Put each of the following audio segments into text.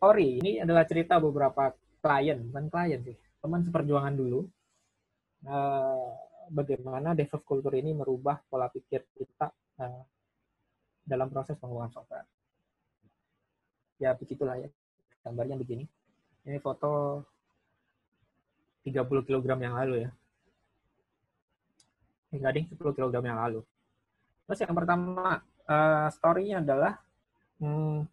story ini adalah cerita beberapa klien, bukan klien sih, teman seperjuangan dulu. eh, Bagaimana DevOps culture ini merubah pola pikir kita eh, dalam proses pengembangan software. Ya begitulah ya, gambarnya begini. Ini foto 30 kg yang lalu ya. Enggak ding, 10 kg yang lalu. Terus yang pertama, story-nya adalah hmm,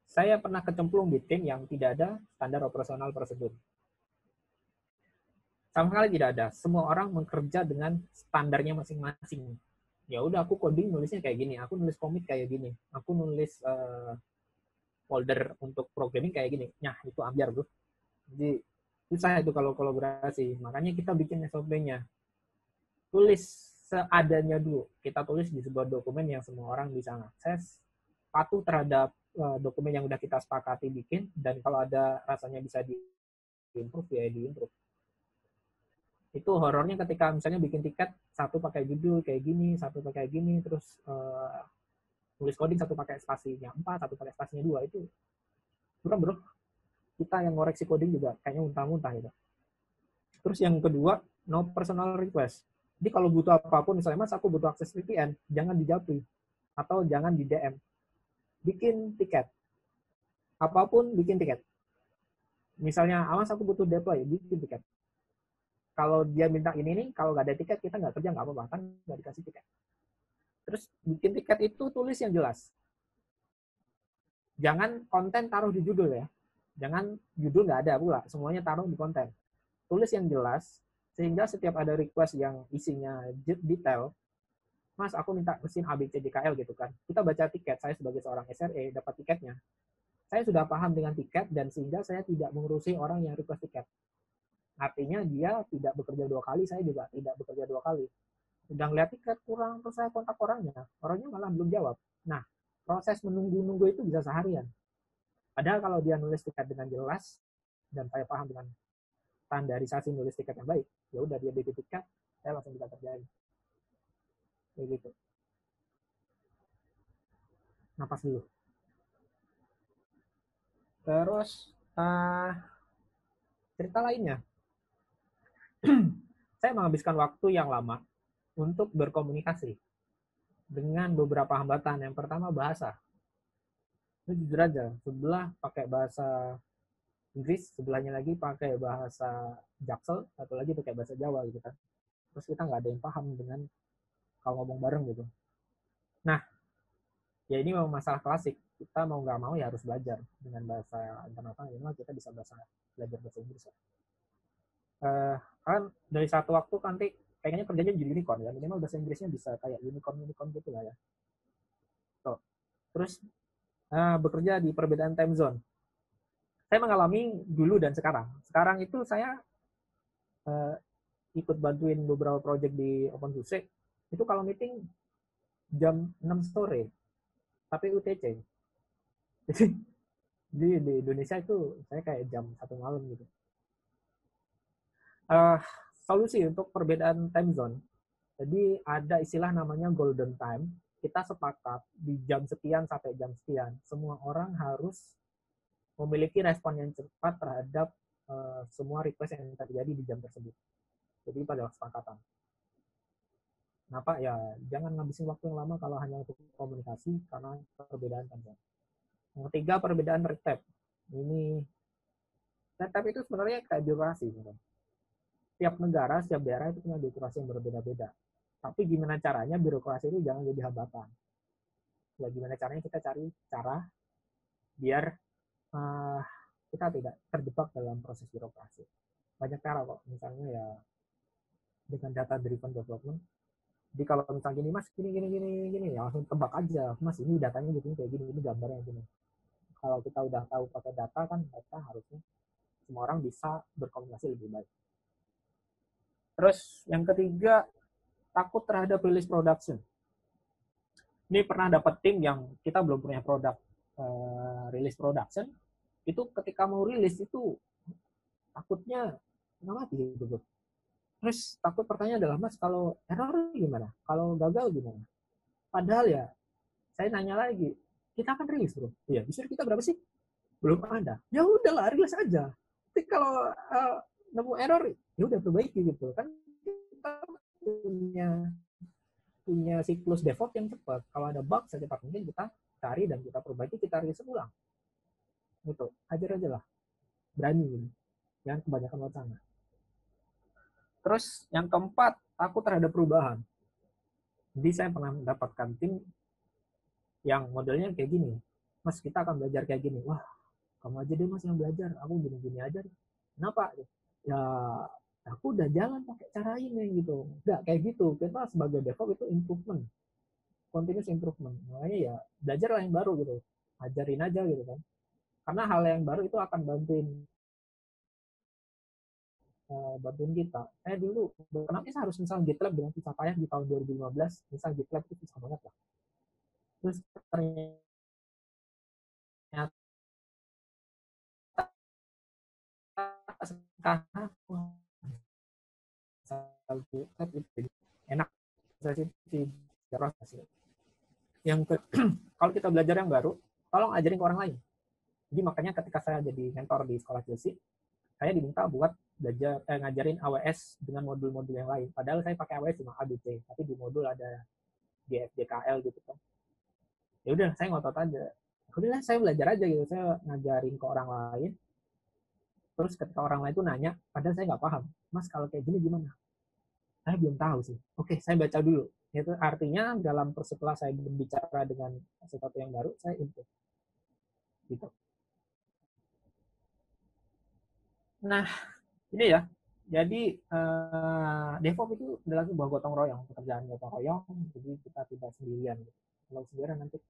saya pernah kecemplung di tim yang tidak ada standar operasional prosedur. Sama sekali tidak ada. Semua orang bekerja dengan standarnya masing-masing. Ya udah, aku coding nulisnya kayak gini, aku nulis komit kayak gini, aku nulis folder untuk programming kayak gini. Nah, itu ambiar bro. Jadi susah itu kalau kolaborasi. Makanya kita bikin SOP-nya. Tulis seadanya dulu. Kita tulis di sebuah dokumen yang semua orang bisa akses, patuh terhadap dokumen yang udah kita sepakati bikin, dan kalau ada rasanya bisa di-improve, ya di-improve. Itu horornya ketika misalnya bikin tiket, satu pakai judul kayak gini, satu pakai gini, terus tulis coding satu pakai spasinya 4, satu pakai spasinya 2, itu bukan bro. Kita yang ngoreksi coding juga kayaknya muntah-muntah gitu. Terus yang kedua, no personal request. Jadi kalau butuh apapun, misalnya mas aku butuh akses VPN, jangan di Japri atau jangan di DM. Bikin tiket. Apapun bikin tiket. Misalnya, mas aku butuh deploy, bikin tiket. Kalau dia minta ini nih, kalau nggak ada tiket kita nggak kerja, nggak apa-apa, kan nggak dikasih tiket. Terus bikin tiket itu tulis yang jelas. Jangan konten taruh di judul ya. Jangan judul nggak ada pula, semuanya taruh di konten. Tulis yang jelas, sehingga setiap ada request yang isinya detail, mas aku minta mesin ABCDKL gitu kan, kita baca tiket, saya sebagai seorang SRE dapat tiketnya, saya sudah paham dengan tiket, dan sehingga saya tidak mengurusi orang yang request tiket. Artinya dia tidak bekerja 2 kali, saya juga tidak bekerja 2 kali. Udah ngeliat tiket kurang, terus saya kontak orangnya malah belum jawab. Nah, proses menunggu-nunggu itu bisa seharian. Padahal kalau dia nulis tiket dengan jelas, dan saya paham dengan standarisasi nulis tiket yang baik, ya udah dia bikin tiket, saya langsung bisa kerjain. Kayak gitu. Napas dulu. Terus cerita lainnya, saya menghabiskan waktu yang lama untuk berkomunikasi dengan beberapa hambatan. Yang pertama bahasa. Itu jujur aja, sebelah pakai bahasa Inggris, sebelahnya lagi pakai bahasa Jaksel, satu lagi pakai bahasa Jawa gitu kan. Terus kita nggak ada yang paham dengan kalau ngomong bareng gitu. Nah, ya ini memang masalah klasik. Kita mau nggak mau ya harus belajar dengan bahasa internasional. Minimal kita bisa belajar bahasa Inggris. Kan dari satu waktu nanti kayaknya kerjanya jadi unicorn ya. Minimal bahasa Inggrisnya bisa kayak unicorn gitu lah ya. Tuh. Terus bekerja di perbedaan time zone. Saya mengalami dulu dan sekarang. Sekarang itu saya uh, ikut bantuin beberapa project di OpenSUSE. Itu kalau meeting jam 6 sore, tapi UTC. Jadi di Indonesia itu saya kayak jam 1 malam gitu. Uh, Solusi untuk perbedaan time zone. Jadi ada istilah namanya golden time. Kita sepakat di jam sekian sampai jam sekian, semua orang harus memiliki respon yang cepat terhadap semua request yang terjadi di jam tersebut. Jadi pada kesepakatan. Kenapa? Ya jangan ngabisin waktu yang lama kalau hanya untuk komunikasi karena perbedaan time zone. Yang ketiga, perbedaan red tape. Ini red tape itu sebenarnya kayak birokrasi. Setiap negara, setiap daerah itu punya birokrasi yang berbeda-beda. Tapi gimana caranya birokrasi itu jangan jadi hambatan. Ya gimana caranya kita cari cara biar uh, kita tidak terjebak dalam proses birokrasi. Banyak cara kok, misalnya ya dengan data driven development. Jadi kalau misalnya gini mas, gini, ya langsung tebak aja, mas ini datanya gini kayak gini, ini gambarnya gini. Kalau kita udah tahu pakai data kan, data harusnya semua orang bisa berkomunikasi lebih baik. Terus yang ketiga, takut terhadap release production. Ini pernah dapat tim yang kita belum punya produk release production, itu ketika mau rilis itu takutnya nggak mati gitu. Terus takut pertanyaan adalah, mas kalau error gimana? Kalau gagal gimana? Padahal ya, saya nanya lagi, kita akan rilis bro. Iya, disuruh kita berapa sih? belum ada. Ya udahlah, rilis aja. Tapi kalau nemu error, ya udah perbaiki gitu. Kan kita punya siklus DevOps yang cepat. Kalau ada bug secepat mungkin kita cari dan kita perbaiki, kita rilis ulang. Gitu. Hajar aja lah. Berani gitu. Jangan kebanyakan wacana. Terus yang keempat, takut terhadap perubahan. Jadi saya pernah mendapatkan tim yang modelnya kayak gini. Mas, kita akan belajar kayak gini. Wah, kamu aja deh mas yang belajar. Aku gini-gini aja. Kenapa? Ya, aku udah jalan pakai cara ini gitu. Nggak kayak gitu. Kita sebagai DevOps itu improvement. Continuous improvement. Makanya ya, belajarlah yang baru gitu. Ajarin aja gitu kan. Karena hal yang baru itu akan bantuin kita. Saya dulu, kenapa saya harus misal GitLab dengan susah payah di tahun 2015, misal GitLab itu susah banget lah. Terus ternyata sekarang GitLab itu enak. Saya sih proses. Yang kalau kita belajar yang baru, tolong ajarin ke orang lain. Jadi makanya ketika saya jadi mentor di sekolah Chelsea, saya diminta buat belajar ngajarin AWS dengan modul-modul yang lain. Padahal saya pakai AWS cuma ABC, tapi di modul ada GFDKL gitu kan. Ya udah, saya ngotot aja. Udah saya belajar aja gitu, saya ngajarin ke orang lain. Terus ketika orang lain itu nanya, padahal saya nggak paham, mas kalau kayak gini gimana? Saya belum tahu sih. Oke, saya baca dulu. Itu artinya dalam setelah saya berbicara dengan sesuatu yang baru, saya input. Gitu. Nah, ini ya. Jadi DevOps itu adalah sebuah gotong royong, pekerjaan gotong royong. Jadi kita tidak sendirian. Gitu. Kalau sendirian nanti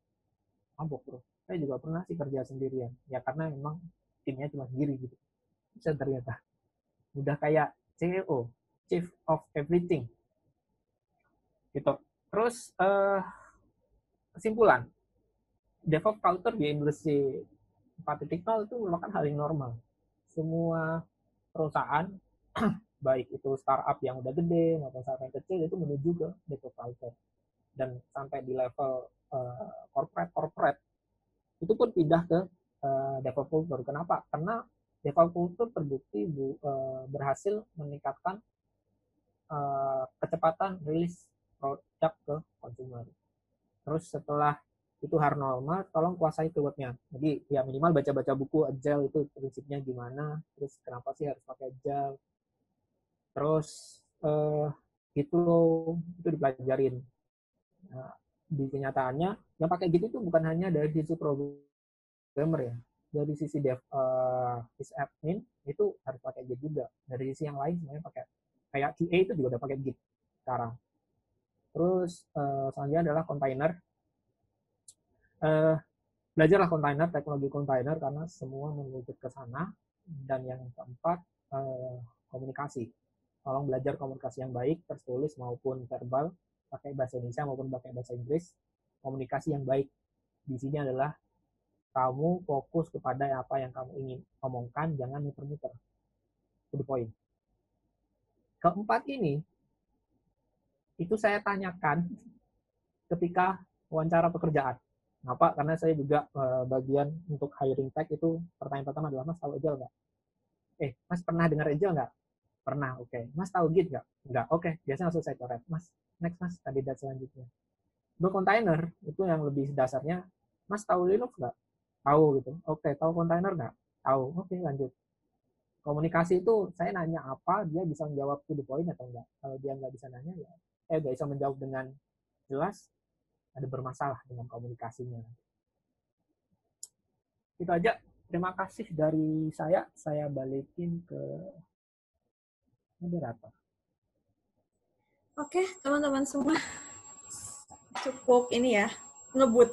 mabok bro. Saya juga pernah sih kerja sendirian. Ya karena memang timnya cuma sendiri gitu. Bisa ternyata udah kayak CEO, Chief of Everything. Gitu. Terus kesimpulan, DevOps culture di industri 4.0 itu merupakan hal yang normal. Semua perusahaan, baik itu startup yang udah gede maupun startup yang kecil, itu menuju ke DevOps culture. Dan sampai di level corporate, itu pun pindah ke DevOps culture. Kenapa? Karena DevOps culture terbukti berhasil meningkatkan kecepatan rilis produk ke konsumer. Terus setelah itu hard normal, tolong kuasai keywordnya. Jadi ya minimal baca-baca buku Agile itu prinsipnya gimana, terus kenapa sih harus pakai Agile. Terus itu dipelajarin. Nah, di kenyataannya yang pakai gitu itu bukan hanya dari sisi programmer ya, dari sisi dev sysadmin itu harus pakai Git juga. Dari sisi yang lain sebenarnya pakai kayak QA itu juga udah pakai Git sekarang. Terus selanjutnya adalah container. Belajarlah container, teknologi container karena semua menuju ke sana. Dan yang keempat, komunikasi. Tolong belajar komunikasi yang baik, tertulis maupun verbal, pakai bahasa Indonesia maupun pakai bahasa Inggris. Komunikasi yang baik di sini adalah kamu fokus kepada apa yang kamu ingin omongkan, jangan muter-muter. To the point. Keempat ini, itu saya tanyakan ketika wawancara pekerjaan. Kenapa? Karena saya juga bagian untuk hiring tech itu pertanyaan pertama adalah, mas tahu Agile nggak? Mas pernah dengar Agile nggak? Pernah, oke. Mas tahu Git nggak? Nggak, oke. Biasanya langsung saya coret. Mas, next mas, kandidat selanjutnya. Untuk container, itu yang lebih dasarnya, mas tahu Linux nggak? Tahu gitu. Oke, tahu container nggak? Tahu. Oke, lanjut. Komunikasi itu, saya nanya apa, dia bisa menjawab to the point atau enggak. Kalau dia nggak bisa nanya, ya nggak bisa menjawab dengan jelas, ada bermasalah dengan komunikasinya. Itu aja. Terima kasih dari saya. Saya balikin ke moderator. Oke, teman-teman semua. Cukup ini ya, ngebut.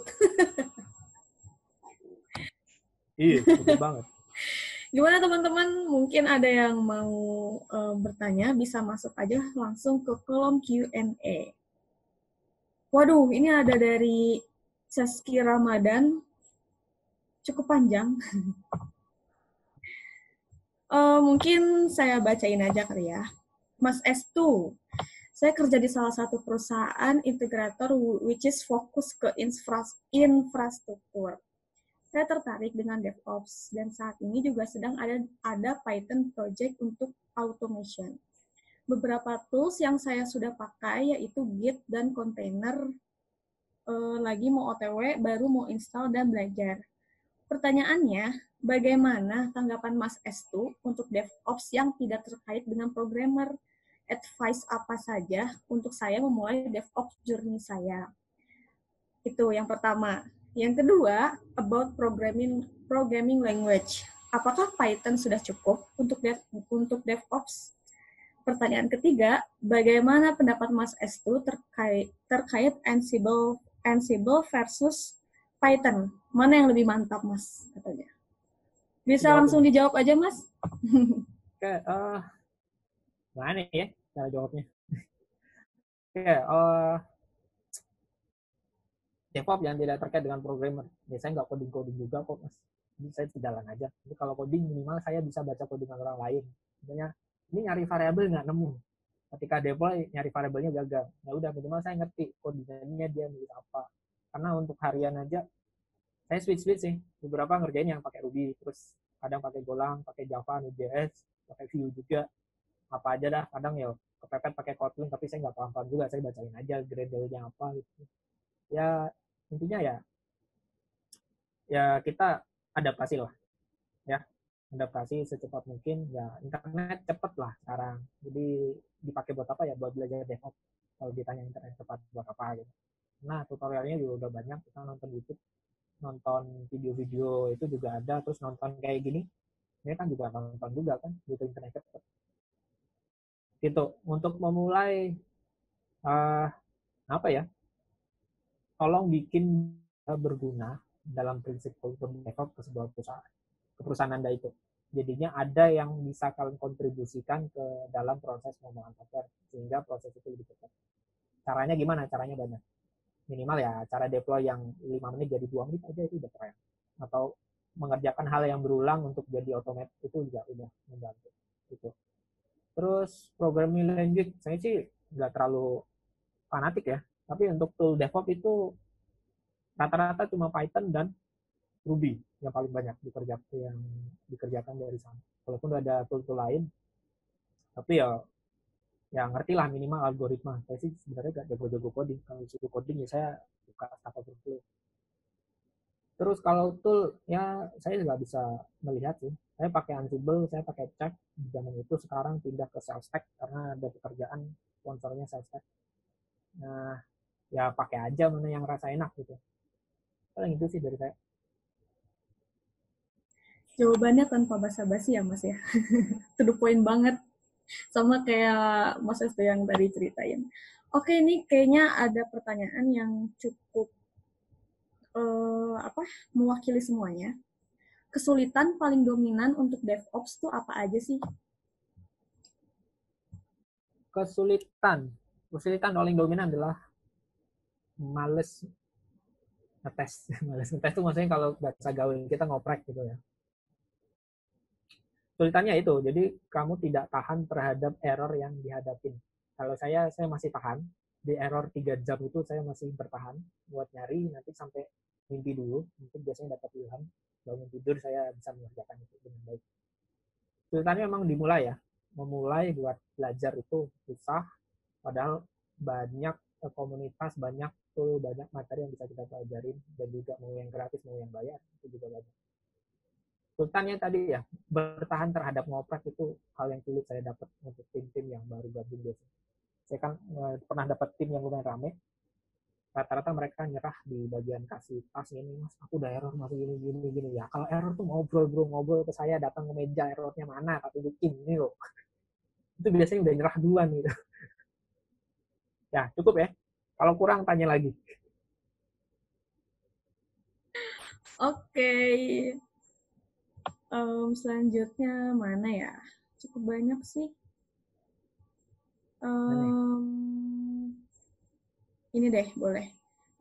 Iya, cukup banget. Gimana teman-teman? Mungkin ada yang mau bertanya, bisa masuk aja langsung ke kolom Q&A. Waduh, ini ada dari Saski Ramadan, cukup panjang. Mungkin saya bacain aja kali ya. Mas S2, saya kerja di salah satu perusahaan integrator which is fokus ke infrastruktur. Saya tertarik dengan DevOps dan saat ini juga sedang ada Python project untuk automation. Beberapa tools yang saya sudah pakai yaitu Git dan container, lagi mau OTW, baru mau install dan belajar. Pertanyaannya, bagaimana tanggapan Mas Estu untuk DevOps yang tidak terkait dengan programmer? Advice apa saja untuk saya memulai DevOps journey saya? Itu yang pertama. Yang kedua, about programming language. Apakah Python sudah cukup untuk DevOps? Pertanyaan ketiga, bagaimana pendapat Mas Estu terkait Ansible versus Python? Mana yang lebih mantap, Mas? Katanya. Bisa langsung dijawab aja, Mas? Oke, mana ya cara jawabnya? Oke, DevOps yang tidak terkait dengan programmer. Ya, saya nggak coding-coding juga kok, Mas. Jadi saya jalan aja. Jadi kalau coding minimal saya bisa baca codingan orang lain. Misalnya, ini nyari variabel nggak nemu. Ketika deploy, nyari variabelnya gagal. Ya udah, minimal saya ngerti codingannya dia nulis apa. Karena untuk harian aja, saya switch sih. Beberapa ngerjain yang pakai Ruby, terus kadang pakai Golang, pakai Java, Node.js, pakai Vue juga. Apa aja dah, kadang ya kepepet pakai Kotlin, tapi saya nggak paham juga. Saya bacain aja Gradle-nya apa gitu. Ya intinya ya kita adaptasi lah ya, adaptasi secepat mungkin. Ya internet cepet lah sekarang, jadi dipakai buat apa ya, buat belajar DevOps. Kalau ditanya internet cepat buat apa gitu, nah tutorialnya juga udah banyak. Kita nonton YouTube, nonton video-video itu juga ada, terus nonton kayak gini ini kan juga nonton juga kan, butuh internet cepet gitu. Untuk memulai apa ya, tolong bikin berguna dalam prinsip kultur DevOps ke sebuah perusahaan Anda itu. Jadinya ada yang bisa kalian kontribusikan ke dalam proses pengembangan software sehingga proses itu lebih cepat. Caranya gimana? Caranya banyak. Minimal ya cara deploy yang 5 menit jadi 2 menit aja itu udah keren. Atau mengerjakan hal yang berulang untuk jadi otomatis itu juga udah membantu. Gitu. Terus programming language saya sih nggak terlalu fanatik ya. Tapi untuk tool DevOps itu rata-rata cuma Python dan Ruby yang paling banyak dikerjakan dari sana. Walaupun ada tool-tool lain, tapi ya ngerti lah minimal algoritma. Saya sih sebenarnya gak jago-jago coding. Kalau suruh coding ya saya buka Stack Overflow. Terus kalau tool ya saya nggak bisa melihat sih. Saya pakai Ansible, saya pakai Check di zaman itu. Sekarang pindah ke SalesTech karena ada pekerjaan sponsornya SalesTech. Nah ya pakai aja mana yang rasa enak gitu. Paling itu sih dari saya. Jawabannya tanpa basa-basi ya, Mas ya. To the point banget. Sama kayak Mas Estu yang tadi ceritain. Oke, ini kayaknya ada pertanyaan yang cukup mewakili semuanya. Kesulitan paling dominan untuk DevOps tuh apa aja sih? Kesulitan paling dominan adalah males ngetes. Males ngetes itu maksudnya kalau bahasa gaul kita ngoprek gitu ya. Sulitannya itu, jadi kamu tidak tahan terhadap error yang dihadapin. Kalau saya masih tahan. Di error 3 jam itu saya masih bertahan buat nyari, nanti sampai mimpi dulu. Mungkin biasanya dapat ilham, bangun tidur saya bisa mengerjakan itu dengan baik. Sulitannya memang dimulai ya. Memulai buat belajar itu susah, padahal banyak komunitas, banyak tool, banyak materi yang bisa kita pelajarin, dan juga mau yang gratis, mau yang bayar, itu juga banyak. Sultannya tadi ya, bertahan terhadap ngoprek itu hal yang sulit saya dapat untuk tim-tim yang baru gabung biasanya. Saya kan pernah dapat tim yang lumayan rame, rata-rata mereka nyerah di bagian kasih tas ini, Mas, aku udah error masih gini. Ya kalau error tuh ngobrol ke saya, datang ke meja, errornya mana, tapi bikin ini loh. Itu biasanya udah nyerah duluan gitu. Ya cukup ya, kalau kurang tanya lagi. Oke. Selanjutnya mana ya? Cukup banyak sih. Ini deh, boleh.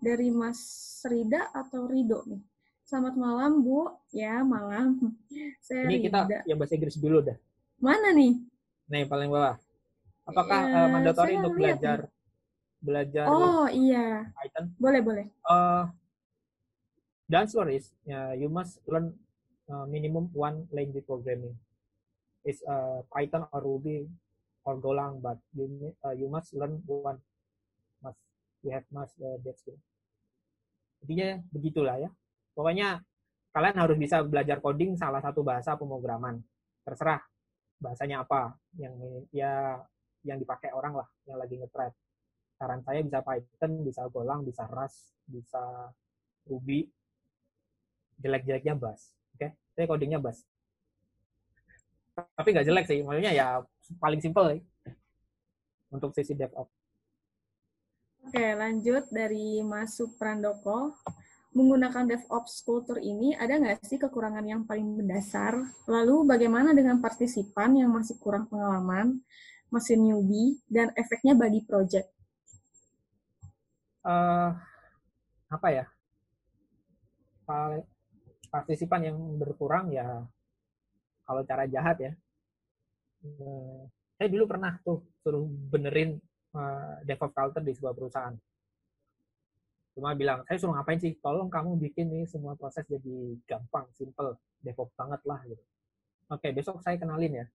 Dari Mas Rida atau Rido nih. Selamat malam, Bu. Ya, malam. Saya Ini kita Rida. yang bahasa Inggris dulu dah. Mana nih? Nih, paling bawah. Apakah mandatori untuk belajar oh, iya. Python? Boleh. The answer is you must learn minimum one language programming. It's Python or Ruby or Golang, but you must learn one. You have must that skill. Intinya begitulah ya. Pokoknya kalian harus bisa belajar coding salah satu bahasa pemrograman. Terserah bahasanya apa yang dipakai orang lah yang lagi nge-thread. Saran saya bisa Python, bisa Golang, bisa Rust, bisa Ruby. Jelek-jeleknya Bash. Oke, saya codingnya Bash. Tapi nggak jelek sih, maksudnya ya paling simple untuk sesi DevOps. Oke, lanjut dari Mas Suprandoko. Menggunakan DevOps kultur ini, ada nggak sih kekurangan yang paling mendasar? Lalu bagaimana dengan partisipan yang masih kurang pengalaman, masih newbie, dan efeknya bagi project? Apa ya? Partisipan yang berkurang ya, kalau cara jahat ya. Saya dulu pernah tuh suruh benerin DevOps culture di sebuah perusahaan. Cuma bilang, saya suruh ngapain sih? Tolong kamu bikin nih semua proses jadi gampang, simple, DevOps banget lah gitu. Oke, besok saya kenalin ya.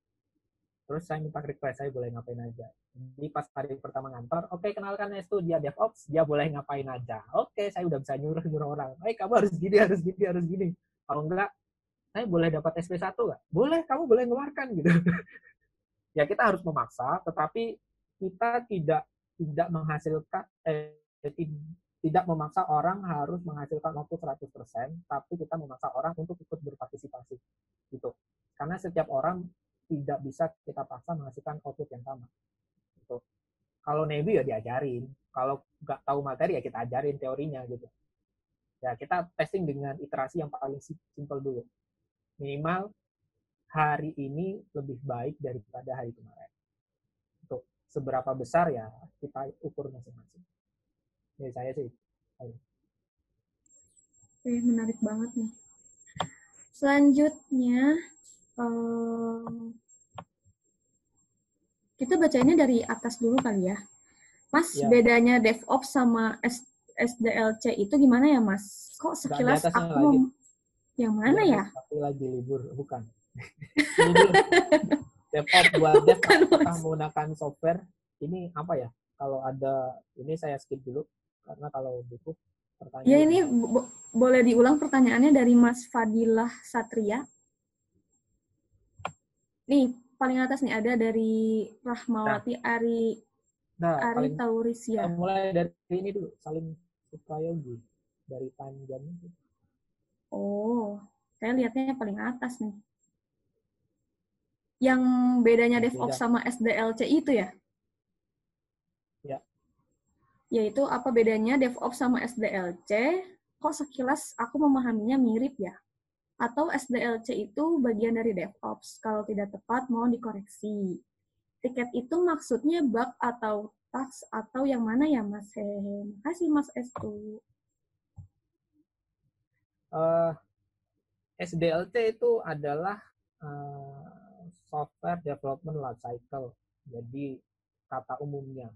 Terus saya minta request, saya boleh ngapain aja. Jadi pas hari pertama ngantor, oke kenalkan itu dia DevOps, dia boleh ngapain aja. Oke, saya udah bisa nyuruh orang. Kamu harus gini, harus gini, harus gini. Kalau enggak, saya boleh dapat SP1 nggak? Boleh, kamu boleh ngeluarkan gitu. Ya kita harus memaksa, tetapi kita tidak menghasilkan, tidak memaksa orang harus menghasilkan output 100%, tapi kita memaksa orang untuk ikut berpartisipasi. Gitu. Karena setiap orang tidak bisa kita paksa menghasilkan output yang sama. Gitu. Kalau newbie ya diajarin, kalau nggak tahu materi ya kita ajarin teorinya gitu. Ya kita testing dengan iterasi yang paling simple dulu. Minimal hari ini lebih baik daripada hari kemarin. Untuk seberapa besar ya kita ukur masing-masing. Ya saya sih. Menarik banget nih. Selanjutnya, kita bacanya dari atas dulu kali ya. Mas, ya. Bedanya DevOps sama SDLC itu gimana ya, Mas? Kok sekilas aku yang mana ya? Tapi lagi libur, bukan. DevOps buat dev apakah menggunakan software ini apa ya? Kalau ada ini saya skip dulu karena kalau butuh pertanyaan. Ya ini boleh diulang pertanyaannya dari Mas Fadilah Satria. Nih paling atas nih ada dari Rahmawati Ari Taurisia. Mulai dari ini dulu, Salim Suprayogi dari Panjang. Oh, saya lihatnya paling atas nih. Yang bedanya DevOps sama SDLC itu ya? Ya. Yaitu apa bedanya DevOps sama SDLC? Kok sekilas aku memahaminya mirip ya? Atau SDLC itu bagian dari DevOps? Kalau tidak tepat, mohon dikoreksi. Tiket itu maksudnya bug atau task atau yang mana ya, Mas? Terima kasih, Mas Estu. SDLC itu adalah software development life cycle. Jadi kata umumnya.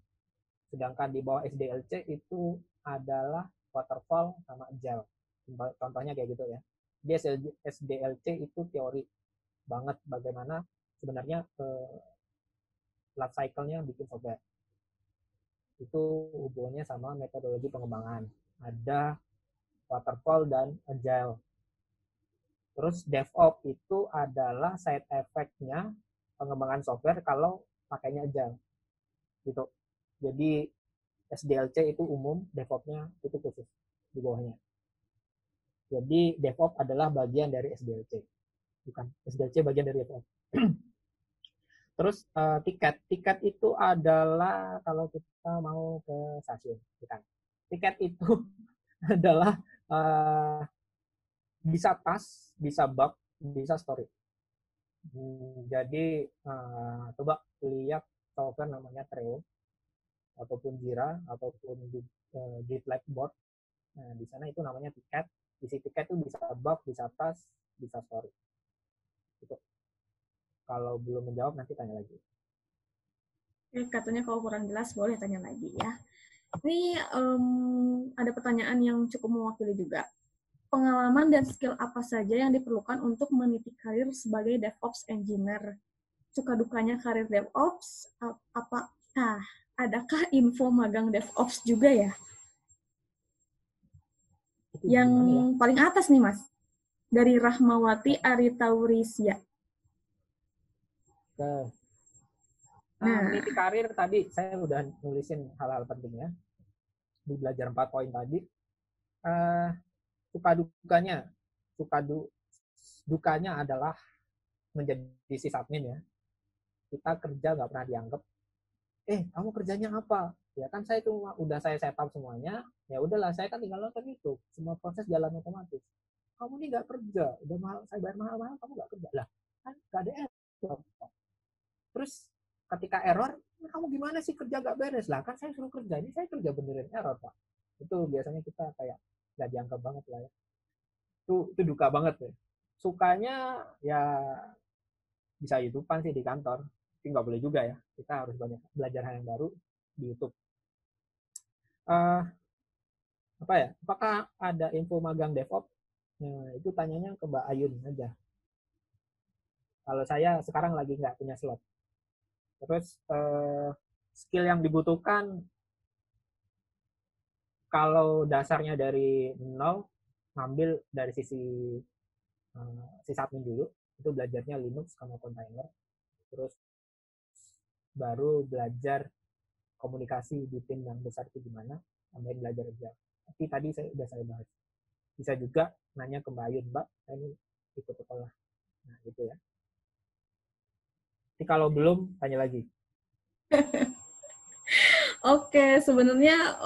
Sedangkan di bawah SDLC itu adalah waterfall sama agile. Contohnya kayak gitu ya. Di SDLC itu teori banget bagaimana sebenarnya life cycle-nya bikin software. Itu hubungannya sama metodologi pengembangan. Ada waterfall dan agile. Terus DevOps itu adalah side effect-nya pengembangan software kalau pakainya agile. Gitu. Jadi SDLC itu umum, DevOps-nya itu khusus di bawahnya. Jadi DevOps adalah bagian dari SDLC. Bukan, SDLC bagian dari DevOps. Terus tiket. Tiket itu adalah kalau kita mau ke stasiun. Bukan. Tiket itu adalah bisa task, bisa bug, bisa story. Jadi coba lihat software namanya Trello ataupun Jira ataupun GitLab board. Nah, di sana itu namanya tiket. Isi tiket itu bisa bug, bisa task, bisa story. Gitu. Kalau belum menjawab nanti tanya lagi. Katanya kalau kurang jelas boleh tanya lagi ya. Ini ada pertanyaan yang cukup mewakili juga. pengalaman dan skill apa saja yang diperlukan untuk meniti karir sebagai DevOps Engineer? Suka dukanya karir DevOps, adakah info magang DevOps juga ya? Itu Yang gimana ya? paling atas nih, Mas. Dari Rahmawati Aritaurisia. Ke Nah, meniti karir tadi saya udah nulisin hal-hal pentingnya di belajar 4 poin tadi. Suka dukanya, dukanya adalah menjadi sysadmin ya. Kita kerja nggak pernah dianggap. Kamu kerjanya apa? Ya kan saya cuma udah saya setup semuanya. Ya udahlah, saya kan tinggal nonton YouTube. Semua proses jalan otomatis. Kamu nih nggak kerja, udah mahal, saya bayar mahal-mahal, kamu nggak kerja lah. Kan nggak ada error. Terus ketika error, kamu gimana sih kerja nggak beres lah? Kan saya suruh kerja, ini saya kerja benerin error pak. Itu biasanya kita kayak nggak dianggap banget lah ya. Itu duka banget ya. Sukanya ya bisa YouTubean sih di kantor. Tapi nggak boleh juga ya. Kita harus banyak belajar hal yang baru di YouTube. Uh, apa ya? Apakah ada info magang DevOps? Nah, itu tanyanya ke Mbak Ayun aja. Kalau saya sekarang lagi nggak punya slot. Terus skill yang dibutuhkan kalau dasarnya dari nol, ngambil dari sisi sysadmin dulu, itu belajarnya Linux sama container. Terus baru belajar komunikasi di tim yang besar itu gimana, tambahin belajar aja. Tapi tadi saya bahas. Bisa juga nanya ke Mbak Ayun, Mbak, saya ini ikut sekolah. Nah, gitu ya. Tapi kalau belum, tanya lagi. Oke, sebenarnya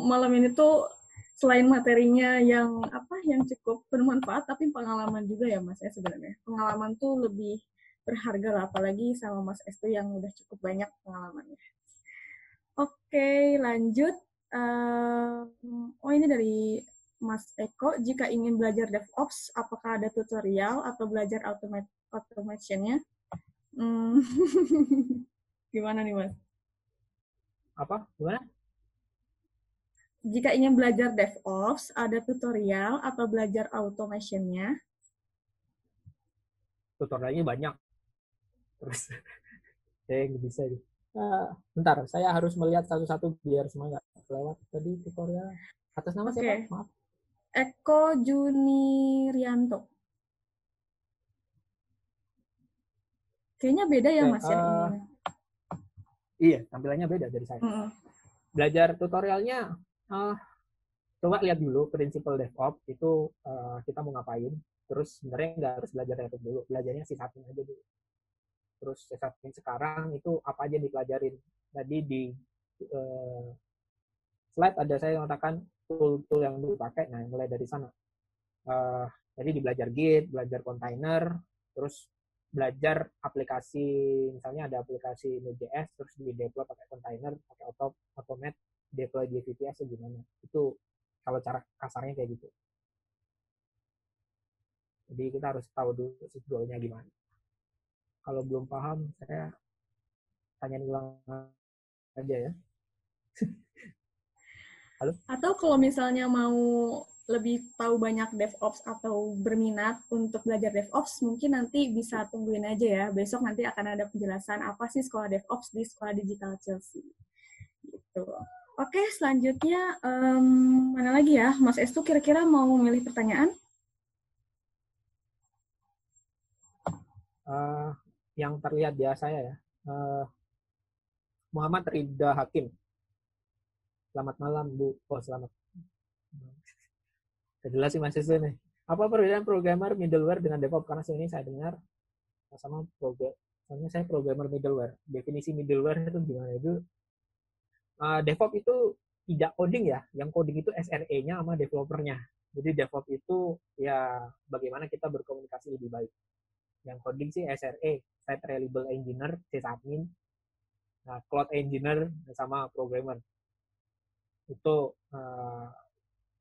malam ini tuh selain materinya yang cukup bermanfaat, tapi pengalaman juga ya Mas ya sebenarnya. Pengalaman tuh lebih berharga lah, apalagi sama Mas Estu yang udah cukup banyak pengalamannya. Oke, lanjut. Ini dari Mas Eko. Jika ingin belajar DevOps, apakah ada tutorial atau belajar automation-nya? Gimana nih Mas? Apa? Gimana? Jika ingin belajar DevOps, ada tutorial atau belajar automation-nya? Tutorialnya banyak. Terus saya nggak bisa. Bentar, saya harus melihat satu-satu biar semua nggak lewat tadi tutorial. Atas nama siapa? Maaf. Eko Junirianto. Kayaknya beda ya Mas ya ininya. Iya, tampilannya beda dari saya. Belajar tutorialnya, coba lihat dulu prinsipal DevOps itu kita mau ngapain. Terus sebenarnya nggak harus belajar DevOps dulu, belajarnya sysadmin aja dulu. Terus sysadmin sekarang itu apa aja dipelajarin. Tadi di slide ada saya mengatakan tool-tool yang dipakai, nah mulai dari sana. Jadi belajar Git, belajar container, terus belajar aplikasi, misalnya ada aplikasi Node.js, terus di deploy pakai container, pakai automate, deploy di VPS gimana. Itu kalau cara kasarnya kayak gitu. Jadi kita harus tahu dulu sih goalnya gimana. Kalau belum paham, saya tanyain ulang aja ya. Halo? Atau kalau misalnya mau lebih tahu banyak DevOps atau berminat untuk belajar DevOps, mungkin nanti bisa tungguin aja ya. Besok nanti akan ada penjelasan apa sih sekolah DevOps di Sekolah Digital Chelsea. Gitu. Oke, selanjutnya mana lagi ya? Mas Estu kira-kira mau memilih pertanyaan? Yang terlihat di saya ya. Muhammad Ridha Hakim. Selamat malam, Bu. Oh, selamat. Jelas sih Mas Isu nih. Apa perbedaan programmer middleware dengan DevOps? Karena ini saya dengar sama soalnya saya programmer middleware. Definisi middleware itu gimana itu? DevOps itu tidak coding ya. Yang coding itu SRE-nya sama developernya. Jadi DevOps itu ya bagaimana kita berkomunikasi lebih baik. Yang coding sih SRE, Site Reliable Engineer, sysadmin, cloud engineer sama programmer. Itu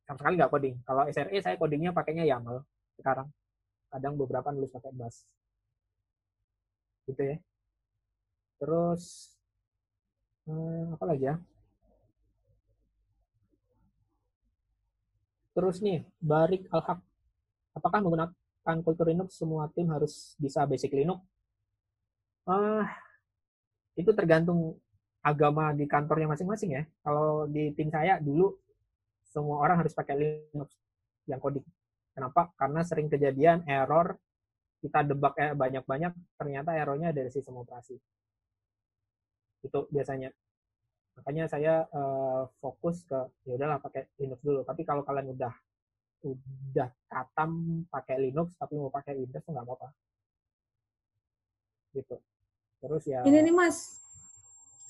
sama sekali nggak coding. Kalau SRE saya codingnya pakainya YAML sekarang. Kadang beberapa nulis pakai Bash. Gitu ya. Terus apa lagi ya? Terus nih, Barik Al-Haq, apakah menggunakan kultur Linux semua tim harus bisa basic Linux? Ah, itu tergantung agama di kantornya masing-masing ya. Kalau di tim saya dulu semua orang harus pakai Linux yang coding. Kenapa? Karena sering kejadian error, kita debug banyak-banyak, ternyata errornya dari sistem operasi. Itu biasanya. Makanya saya fokus ke ya udahlah pakai Linux dulu. Tapi kalau kalian udah katam pakai Linux tapi mau pakai Windows nggak apa-apa. Gitu. Terus ya Ini nih Mas,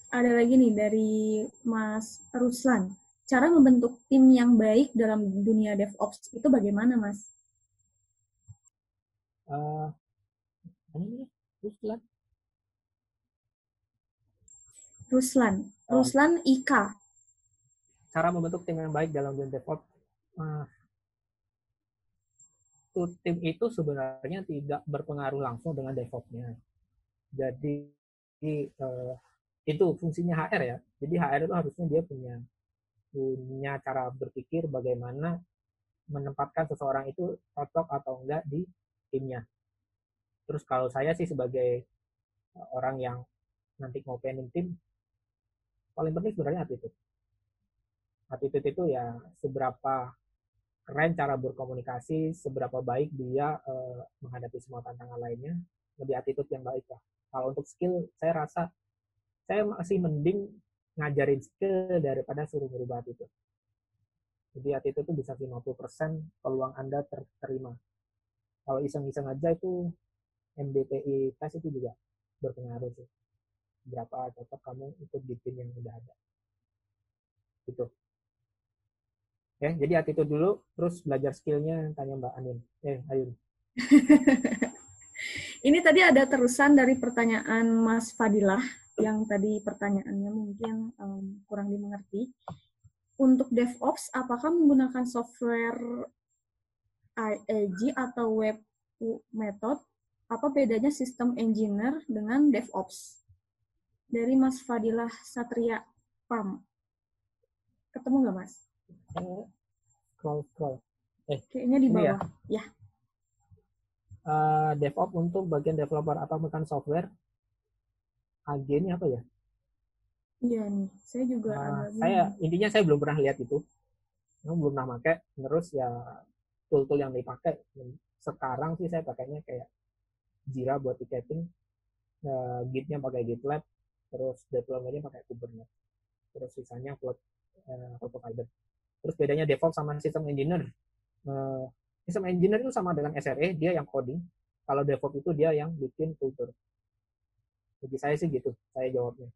ada lagi nih dari Mas Ruslan. Cara membentuk tim yang baik dalam dunia DevOps itu bagaimana, Mas? ini Ruslan. Ruslan Ika. Cara membentuk tim yang baik dalam dunia DevOps. Tim itu sebenarnya tidak berpengaruh langsung dengan DevOps-nya. Jadi itu fungsinya HR ya. Jadi HR itu harusnya dia punya cara berpikir bagaimana menempatkan seseorang itu cocok atau enggak di timnya. Terus kalau saya sih sebagai orang yang nanti mau planning tim, paling penting sebenarnya attitude. Attitude itu ya seberapa keren cara berkomunikasi, seberapa baik dia menghadapi semua tantangan lainnya, lebih attitude yang baik lah. Kalau untuk skill, saya rasa saya masih mending ngajarin skill daripada suruh merubah attitude. Jadi attitude itu bisa 50% peluang Anda terima. Kalau iseng-iseng aja itu MBTI tes itu juga berpengaruh sih. Berapa cocok kamu ikut di tim yang udah ada. Gitu. Ya, jadi attitude dulu, terus belajar skillnya tanya Mbak Anin. Ayun. Ini tadi ada terusan dari pertanyaan Mas Fadilah, yang tadi pertanyaannya mungkin kurang dimengerti. Untuk DevOps, apakah menggunakan software IAG atau web method? Apa bedanya sistem engineer dengan DevOps? Dari Mas Fadilah Satria PAM. Ketemu nggak, Mas? Scroll. Kayaknya di bawah. Ya. DevOps untuk bagian developer atau bukan software. AG ini apa ya? Iya nih, saya juga intinya saya belum pernah lihat itu. Belum pernah pakai. Terus ya tool-tool yang dipakai. Sekarang sih saya pakainya kayak Jira buat ticketing. Git-nya pakai GitLab. Terus deployment-nya pakai Kubernetes. Terus sisanya cloud provider. Terus bedanya DevOps sama sistem engineer. Sistem engineer itu sama dengan SRE, dia yang coding. Kalau DevOps itu dia yang bikin kultur. Bagi saya sih gitu, saya jawabnya.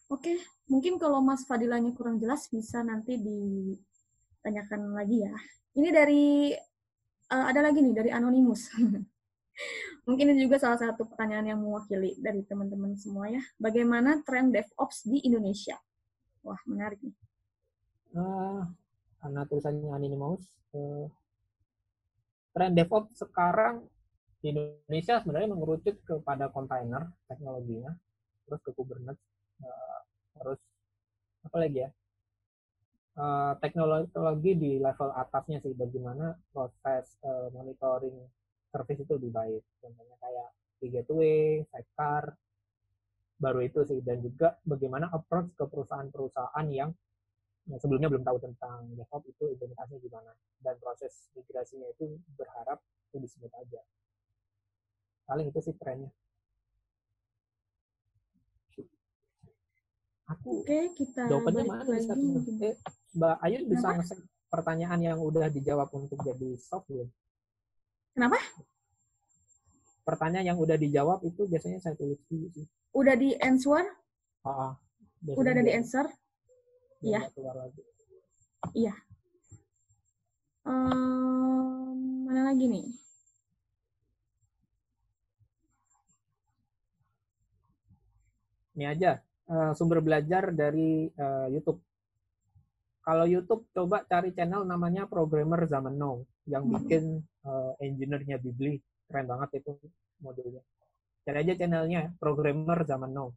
Oke, mungkin kalau Mas Fadilahnya kurang jelas bisa nanti ditanyakan lagi ya. Ini dari ada lagi nih dari Anonymous. Mungkin ini juga salah satu pertanyaan yang mewakili dari teman-teman semua ya. Bagaimana tren DevOps di Indonesia? Wah, menarik nih. Karena tulisannya Anonymous, tren DevOps sekarang di Indonesia sebenarnya mengerucut kepada kontainer teknologinya, terus ke Kubernetes, terus apa lagi ya, teknologi di level atasnya sih, bagaimana proses monitoring service itu lebih baik, contohnya kayak gateway, sidecar, baru itu sih, dan juga bagaimana approach ke perusahaan-perusahaan yang sebelumnya belum tahu tentang DevOps itu implementasinya gimana, dan proses migrasinya itu berharap lebih smooth aja. Paling itu sih trennya. Oke, kita jawabannya balik mana lagi. Mbak Ayu bisa nge-set pertanyaan yang udah dijawab untuk jadi soft belum? Kenapa? Pertanyaan yang udah dijawab itu biasanya saya tulis dulu sih. Udah di answer? Udah ada di answer? Iya. Iya. Mana lagi nih? Ini aja, sumber belajar dari YouTube. Kalau YouTube, coba cari channel namanya Programmer Zaman Now, yang bikin engineer-nya Bibli. Keren banget itu modulnya. Cari aja channelnya, Programmer Zaman Now.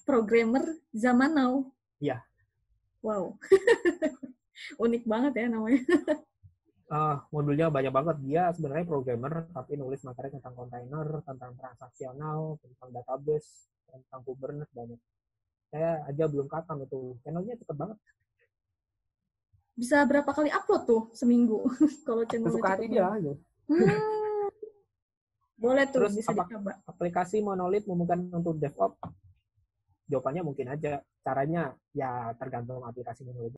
Programmer Zaman Now. Iya. Wow. Unik banget ya namanya. Modulnya banyak banget. Dia sebenarnya programmer, tapi nulis materi tentang kontainer, tentang transaksional, tentang database, tentang Kubernetes, banyak. Saya aja belum katam itu. Channelnya cepet banget. Bisa berapa kali upload tuh seminggu? Kalau channelnya Kesukaan cepet dia. banget. Gitu. Boleh tuh, Terus bisa dicoba. aplikasi monolith memungkinkan untuk DevOps? Jawabannya mungkin aja. Caranya ya tergantung aplikasi monolith.